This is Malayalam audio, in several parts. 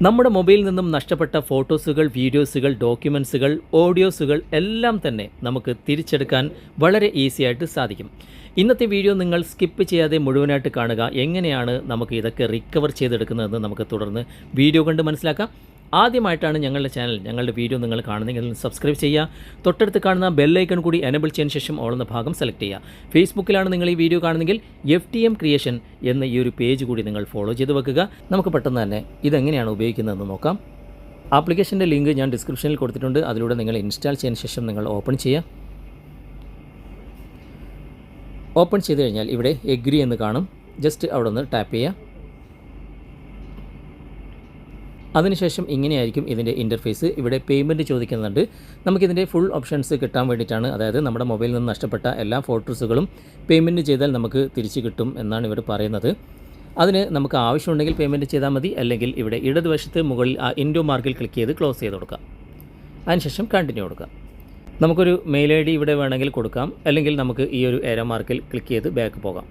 നമ്മുടെ മൊബൈലിൽ നിന്നും നഷ്ടപ്പെട്ട ഫോട്ടോസുകൾ, വീഡിയോസുകൾ, ഡോക്യുമെൻസുകൾ, ഓഡിയോസുകൾ എല്ലാം തന്നെ നമുക്ക് തിരിച്ചെടുക്കാൻ വളരെ ഈസിയായിട്ട് സാധിക്കും. ഇന്നത്തെ വീഡിയോ നിങ്ങൾ സ്കിപ്പ് ചെയ്യാതെ മുഴുവനായിട്ട് കാണുക. എങ്ങനെയാണ് നമുക്ക് ഇതൊക്കെ റിക്കവർ ചെയ്തെടുക്കുന്നതെന്ന് നമുക്ക് തുടർന്ന് വീഡിയോ കണ്ട് മനസ്സിലാക്കാം. ആദ്യമായിട്ടാണ് ഞങ്ങളുടെ ചാനൽ, ഞങ്ങളുടെ വീഡിയോ നിങ്ങൾ കാണുന്നെങ്കിൽ സബ്സ്ക്രൈബ് ചെയ്യുക. തൊട്ടടുത്ത് കാണുന്ന ബെല്ലൈക്കൺ കൂടി എനബിൾ ചെയ്തതിന് ശേഷം ഓൾ എന്ന ഭാഗം സെലക്ട് ചെയ്യുക. ഫേസ്ബുക്കിലാണ് നിങ്ങൾ ഈ വീഡിയോ കാണുന്നെങ്കിൽ FTM ക്രിയേഷൻ എന്ന ഈ ഒരു പേജ് കൂടി നിങ്ങൾ ഫോളോ ചെയ്ത് വെക്കുക. നമുക്ക് പെട്ടെന്ന് തന്നെ ഇതെങ്ങനെയാണ് ഉപയോഗിക്കുന്നതെന്ന് നോക്കാം. ആപ്ലിക്കേഷൻ്റെ ലിങ്ക് ഞാൻ ഡിസ്ക്രിപ്ഷനിൽ കൊടുത്തിട്ടുണ്ട്. അതിലൂടെ നിങ്ങൾ ഇൻസ്റ്റാൾ ചെയ്തതിന് ശേഷം നിങ്ങൾ ഓപ്പൺ ചെയ്യുക. ഓപ്പൺ ചെയ്ത് കഴിഞ്ഞാൽ ഇവിടെ എഗ്രി എന്ന് കാണും. ജസ്റ്റ് അവിടെ നിന്ന് ടാപ്പ് ചെയ്യുക. അതിനുശേഷം ഇങ്ങനെയായിരിക്കും ഇതിൻ്റെ ഇൻ്റർഫേസ്. ഇവിടെ പേയ്മെൻറ്റ് ചോദിക്കുന്നുണ്ട്. നമുക്കിതിൻ്റെ ഫുൾ ഓപ്ഷൻസ് കിട്ടാൻ വേണ്ടിയിട്ടാണ്. അതായത് നമ്മുടെ മൊബൈലിൽ നിന്ന് നഷ്ടപ്പെട്ട എല്ലാ ഫോട്ടോസുകളും പേയ്മെൻറ്റ് ചെയ്താൽ നമുക്ക് തിരിച്ച് കിട്ടും എന്നാണ് ഇവിടെ പറയുന്നത്. അതിന് നമുക്ക് ആവശ്യമുണ്ടെങ്കിൽ പേയ്മെൻറ്റ് ചെയ്താൽ മതി. അല്ലെങ്കിൽ ഇവിടെ ഇടതുവശത്ത് മുകളിൽ ആ ഇൻഡോ മാർക്കിൽ ക്ലിക്ക് ചെയ്ത് ക്ലോസ് ചെയ്ത് കൊടുക്കാം. അതിനുശേഷം കണ്ടിന്യൂ കൊടുക്കാം. നമുക്കൊരു മെയിൽ ID ഇവിടെ വേണമെങ്കിൽ കൊടുക്കാം. അല്ലെങ്കിൽ നമുക്ക് ഈ ഒരു ഏരോ മാർക്കിൽ ക്ലിക്ക് ചെയ്ത് ബാക്ക് പോകാം.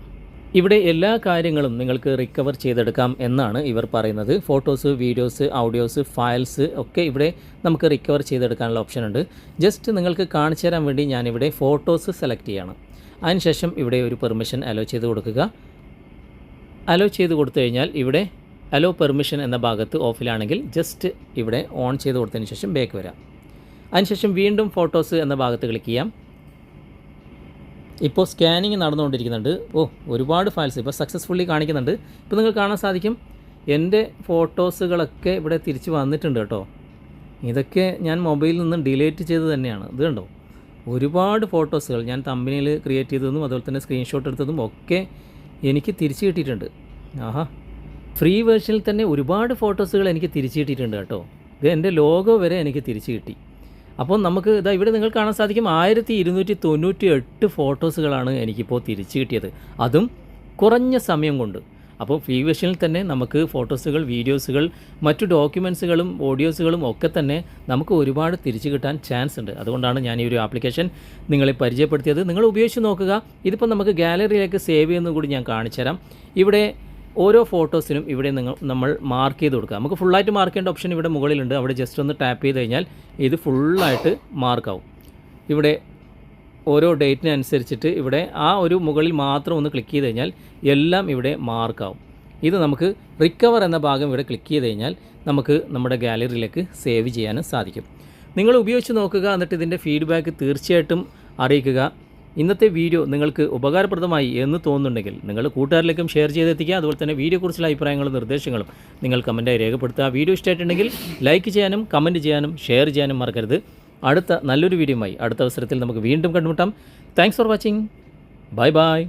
ഇവിടെ എല്ലാ കാര്യങ്ങളും നിങ്ങൾക്ക് റിക്കവർ ചെയ്തെടുക്കാം എന്നാണ് ഇവർ പറയുന്നത്. ഫോട്ടോസ്, വീഡിയോസ്, ഓഡിയോസ്, ഫയൽസ് ഒക്കെ ഇവിടെ നമുക്ക് റിക്കവർ ചെയ്തെടുക്കാനുള്ള ഓപ്ഷൻ ഉണ്ട്. ജസ്റ്റ് നിങ്ങൾക്ക് കാണിച്ചു തരാൻ വേണ്ടി ഞാനിവിടെ ഫോട്ടോസ് സെലക്ട് ചെയ്യണം. അതിനുശേഷം ഇവിടെ ഒരു പെർമിഷൻ അലോ ചെയ്ത് കൊടുക്കുക. അലോ ചെയ്ത് കൊടുത്തു കഴിഞ്ഞാൽ ഇവിടെ അലോ പെർമിഷൻ എന്ന ഭാഗത്ത് ഓഫിലാണെങ്കിൽ ജസ്റ്റ് ഇവിടെ ഓൺ ചെയ്ത് കൊടുത്തതിന് ശേഷം ബാക്ക് വരാം. അതിനുശേഷം വീണ്ടും ഫോട്ടോസ് എന്ന ഭാഗത്ത് ക്ലിക്ക് ചെയ്യാം. ഇപ്പോൾ സ്കാനിങ് നടന്നുകൊണ്ടിരിക്കുന്നുണ്ട്. ഒരുപാട് ഫയൽസ് ഇപ്പോൾ സക്സസ്ഫുള്ളി കാണിക്കുന്നുണ്ട്. ഇപ്പോൾ നിങ്ങൾക്ക് കാണാൻ സാധിക്കും എൻ്റെ ഫോട്ടോസുകളൊക്കെ ഇവിടെ തിരിച്ച് വന്നിട്ടുണ്ട് കേട്ടോ. ഇതൊക്കെ ഞാൻ മൊബൈലിൽ നിന്ന് ഡിലീറ്റ് ചെയ്ത് തന്നെയാണ്. ഇത് കണ്ടോ, ഒരുപാട് ഫോട്ടോസുകൾ ഞാൻ തമ്പനയിൽ ക്രിയേറ്റ് ചെയ്തതും അതുപോലെ തന്നെ സ്ക്രീൻഷോട്ട് എടുത്തതും ഒക്കെ എനിക്ക് തിരിച്ച് കിട്ടിയിട്ടുണ്ട്. ഫ്രീ വേർഷനിൽ തന്നെ ഒരുപാട് ഫോട്ടോസുകൾ എനിക്ക് തിരിച്ച് കിട്ടിയിട്ടുണ്ട് കേട്ടോ. ഇത് എൻ്റെ ലോഗോ വരെ എനിക്ക് തിരിച്ച് കിട്ടി. അപ്പോൾ നമുക്ക് ഇതാ ഇവിടെ നിങ്ങൾ കാണാൻ സാധിക്കും 1298 ഫോട്ടോസുകളാണ് എനിക്കിപ്പോൾ തിരിച്ചു കിട്ടിയത്, അതും കുറഞ്ഞ സമയം കൊണ്ട്. അപ്പോൾ ഫ്രീ വേർഷനിൽ തന്നെ നമുക്ക് ഫോട്ടോസുകൾ, വീഡിയോസുകൾ, മറ്റു ഡോക്യുമെൻസുകളും ഓഡിയോസുകളും ഒക്കെ തന്നെ നമുക്ക് ഒരുപാട് തിരിച്ചു കിട്ടാൻ ചാൻസ് ഉണ്ട്. അതുകൊണ്ടാണ് ഞാൻ ഈ ഒരു ആപ്ലിക്കേഷൻ നിങ്ങളെ പരിചയപ്പെടുത്തിയത്. നിങ്ങൾ ഉപയോഗിച്ച് നോക്കുക. ഇതിപ്പോൾ നമുക്ക് ഗാലറിയിലേക്ക് സേവ് ചെയ്യുന്നത് കൂടി ഞാൻ കാണിച്ചു തരാം. ഇവിടെ ഓരോ ഫോട്ടോസിനും ഇവിടെ നമ്മൾ മാർക്ക് ചെയ്ത് കൊടുക്കുക. നമുക്ക് ഫുള്ളായിട്ട് മാർക്ക് ചെയ്യേണ്ട ഓപ്ഷൻ ഇവിടെ മുകളിലുണ്ട്. അവിടെ ജസ്റ്റ് ഒന്ന് ടാപ്പ് ചെയ്ത് കഴിഞ്ഞാൽ ഇത് ഫുള്ളായിട്ട് മാർക്കാവും. ഇവിടെ ഓരോ ഡേറ്റിനനുസരിച്ചിട്ട് ഇവിടെ ആ ഒരു മുകളിൽ മാത്രം ഒന്ന് ക്ലിക്ക് ചെയ്ത് കഴിഞ്ഞാൽ എല്ലാം ഇവിടെ മാർക്കാവും. ഇത് നമുക്ക് റിക്കവർ എന്ന ഭാഗം ഇവിടെ ക്ലിക്ക് ചെയ്ത് കഴിഞ്ഞാൽ നമുക്ക് നമ്മുടെ ഗാലറിയിലേക്ക് സേവ് ചെയ്യാനും സാധിക്കും. നിങ്ങൾ ഉപയോഗിച്ച് നോക്കുക. എന്നിട്ട് ഇതിൻ്റെ ഫീഡ്ബാക്ക് തീർച്ചയായിട്ടും അറിയിക്കുക. ഇന്നത്തെ വീഡിയോ നിങ്ങൾക്ക് ഉപകാരപ്രദമായി എന്ന് തോന്നുന്നുണ്ടെങ്കിൽ നിങ്ങൾ കൂട്ടുകാരിലേക്കും ഷെയർ ചെയ്തെത്തിക്കുക. അതുപോലെ തന്നെ വീഡിയോയെക്കുറിച്ചുള്ള അഭിപ്രായങ്ങളും നിർദ്ദേശങ്ങളും നിങ്ങൾ കമൻറ്റായി രേഖപ്പെടുത്തുക. വീഡിയോ ഇഷ്ടമായിട്ടുണ്ടെങ്കിൽ ലൈക്ക് ചെയ്യാനും കമൻറ്റ് ചെയ്യാനും ഷെയർ ചെയ്യാനും മറക്കരുത്. അടുത്ത നല്ലൊരു വീഡിയോയുമായി അടുത്ത അവസരത്തിൽ നമുക്ക് വീണ്ടും കണ്ടുമുട്ടാം. Thanks for watching. Bye bye.